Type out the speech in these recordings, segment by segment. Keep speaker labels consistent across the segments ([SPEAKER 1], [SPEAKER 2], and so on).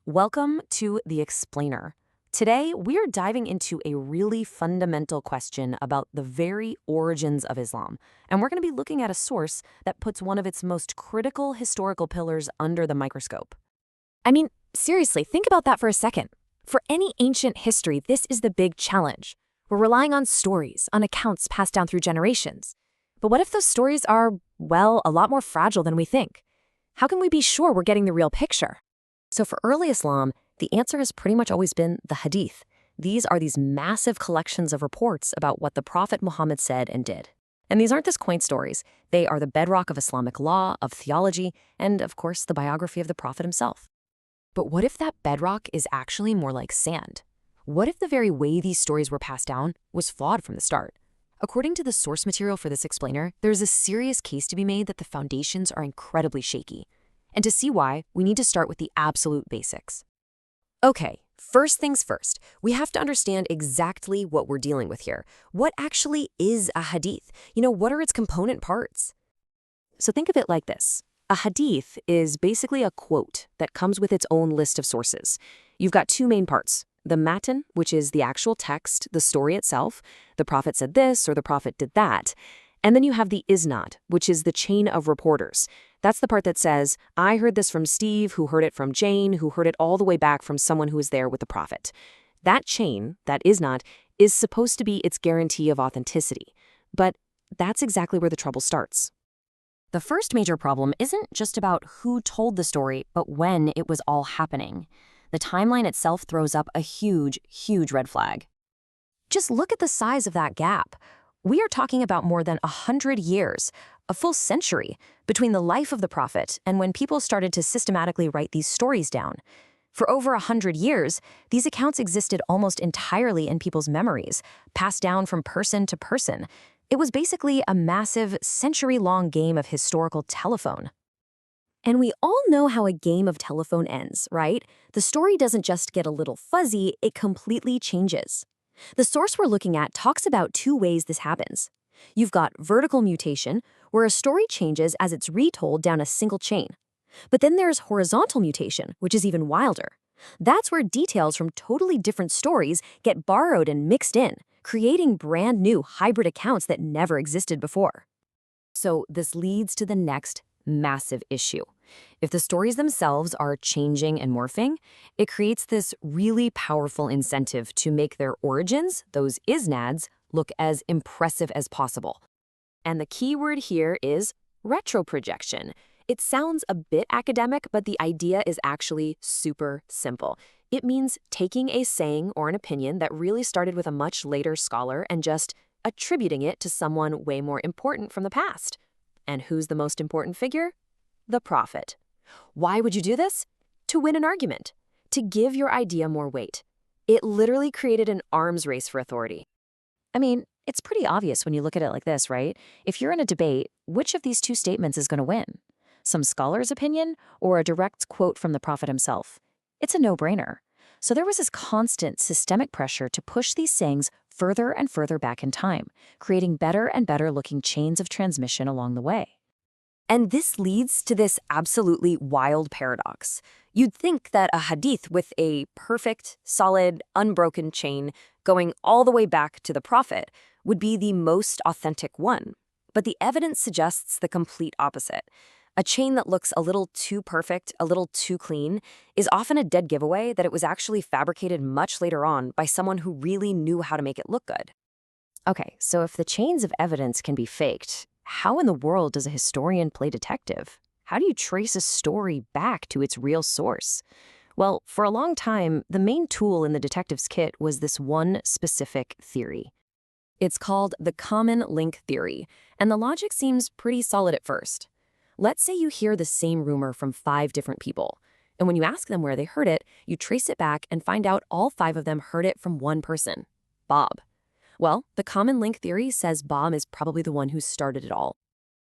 [SPEAKER 1] Welcome to The Explainer. Today, we're diving into a really fundamental question about the very origins of Islam, and we're going to be looking at a source that puts one of its most critical historical pillars under the microscope.
[SPEAKER 2] I mean, seriously, think about that for a second. For any ancient history, this is the big challenge. We're relying on stories, on accounts passed down through generations. But what if those stories are, well, a lot more fragile than we think? How can we be sure we're getting the real picture?
[SPEAKER 1] So for early Islam, the answer has pretty much always been the Hadith. These are these massive collections of reports about what the Prophet Muhammad said and did. And these aren't just quaint stories. They are the bedrock of Islamic law, of theology, and of course the biography of the Prophet himself.
[SPEAKER 2] But what if that bedrock is actually more like sand? What if the very way these stories were passed down was flawed from the start? According to the source material for this explainer, there's a serious case to be made that the foundations are incredibly shaky. And to see why, we need to start with the absolute basics. Okay, first things first, we have to understand exactly what we're dealing with here. What actually is a hadith? What are its component parts?
[SPEAKER 1] So think of it like this. A hadith is basically a quote that comes with its own list of sources. You've got two main parts. The matan, which is the actual text, the story itself. The Prophet said this or the Prophet did that. And then you have the isnad, which is the chain of reporters. That's the part that says, I heard this from Steve, who heard it from Jane, who heard it all the way back from someone who was there with the Prophet. That chain, that isnad, is supposed to be its guarantee of authenticity. But that's exactly where the trouble starts. The first major problem isn't just about who told the story, but when it was all happening. The timeline itself throws up a huge, huge red flag. Just look at the size of that gap. We are talking about more than 100 years, a full century, between the life of the Prophet and when people started to systematically write these stories down. For over 100 years, these accounts existed almost entirely in people's memories, passed down from person to person. It was basically a massive, century-long game of historical telephone. And we all know how a game of telephone ends, right? The story doesn't just get a little fuzzy, it completely changes. The source we're looking at talks about two ways this happens. You've got vertical mutation, where a story changes as it's retold down a single chain. But then there's horizontal mutation, which is even wilder. That's where details from totally different stories get borrowed and mixed in, creating brand new hybrid accounts that never existed before. So this leads to the next massive issue. If the stories themselves are changing and morphing, it creates this really powerful incentive to make their origins, those isnads, look as impressive as possible. And the key word here is retroprojection. It sounds a bit academic, but the idea is actually super simple. It means taking a saying or an opinion that really started with a much later scholar and just attributing it to someone way more important from the past. And who's the most important figure? The Prophet. Why would you do this? To win an argument, to give your idea more weight. It literally created an arms race for authority. I mean, it's pretty obvious when you look at it like this, right? If you're in a debate, which of these two statements is going to win? Some scholar's opinion or a direct quote from the Prophet himself? It's a no-brainer. So there was this constant systemic pressure to push these sayings further and further back in time, creating better and better looking chains of transmission along the way. And this leads to this absolutely wild paradox. You'd think that a hadith with a perfect, solid, unbroken chain going all the way back to the Prophet would be the most authentic one. But the evidence suggests the complete opposite. A chain that looks a little too perfect, a little too clean, is often a dead giveaway that it was actually fabricated much later on by someone who really knew how to make it look good. Okay, so if the chains of evidence can be faked, how in the world does a historian play detective? How do you trace a story back to its real source? Well, for a long time, the main tool in the detective's kit was this one specific theory. It's called the common link theory, and the logic seems pretty solid at first. Let's say you hear the same rumor from 5 different people, and when you ask them where they heard it, you trace it back and find out all 5 of them heard it from one person, Bob. Well, the common link theory says Bob is probably the one who started it all.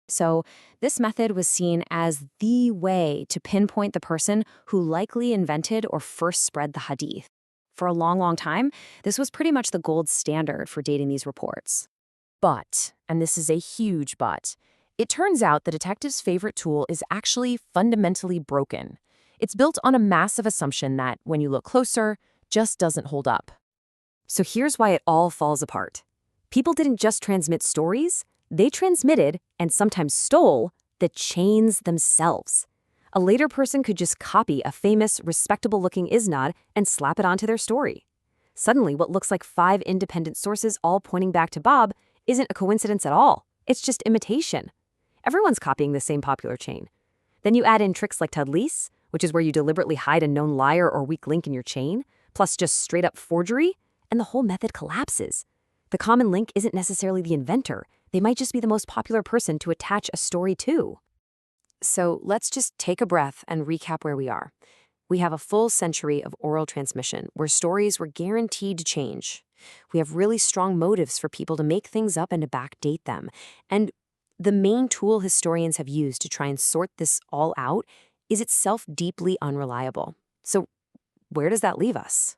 [SPEAKER 1] So this method was seen as the way to pinpoint the person who likely invented or first spread the hadith. For a long, long time, this was pretty much the gold standard for dating these reports. But, and this is a huge but, it turns out the detective's favorite tool is actually fundamentally broken.
[SPEAKER 2] It's built on a massive assumption that, when you look closer, just doesn't hold up.
[SPEAKER 1] So here's why it all falls apart. People didn't just transmit stories, they transmitted, and sometimes stole, the chains themselves. A later person could just copy a famous, respectable-looking isnad and slap it onto their story. Suddenly, what looks like 5 independent sources all pointing back to Bob isn't a coincidence at all. It's just imitation. Everyone's copying the same popular chain. Then you add in tricks like tadlis, which is where you deliberately hide a known liar or weak link in your chain, plus just straight-up forgery, and the whole method collapses. The common link isn't necessarily the inventor. They might just be the most popular person to attach a story to. So let's just take a breath and recap where we are. We have a full century of oral transmission where stories were guaranteed to change. We have really strong motives for people to make things up and to backdate them. And the main tool historians have used to try and sort this all out is itself deeply unreliable. So where does that leave us?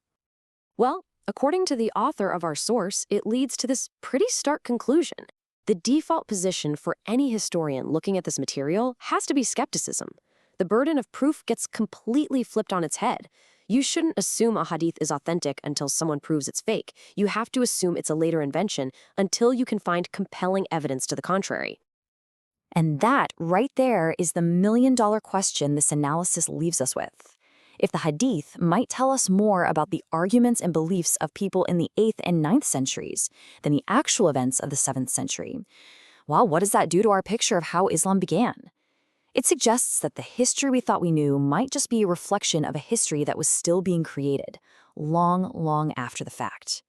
[SPEAKER 2] Well, according to the author of our source, it leads to this pretty stark conclusion. The default position for any historian looking at this material has to be skepticism. The burden of proof gets completely flipped on its head. You shouldn't assume a hadith is authentic until someone proves it's fake. You have to assume it's a later invention until you can find compelling evidence to the contrary.
[SPEAKER 1] And that, right there, is the million-dollar question this analysis leaves us with. If the Hadith might tell us more about the arguments and beliefs of people in the 8th and 9th centuries than the actual events of the 7th century, well, what does that do to our picture of how Islam began? It suggests that the history we thought we knew might just be a reflection of a history that was still being created, long, long after the fact.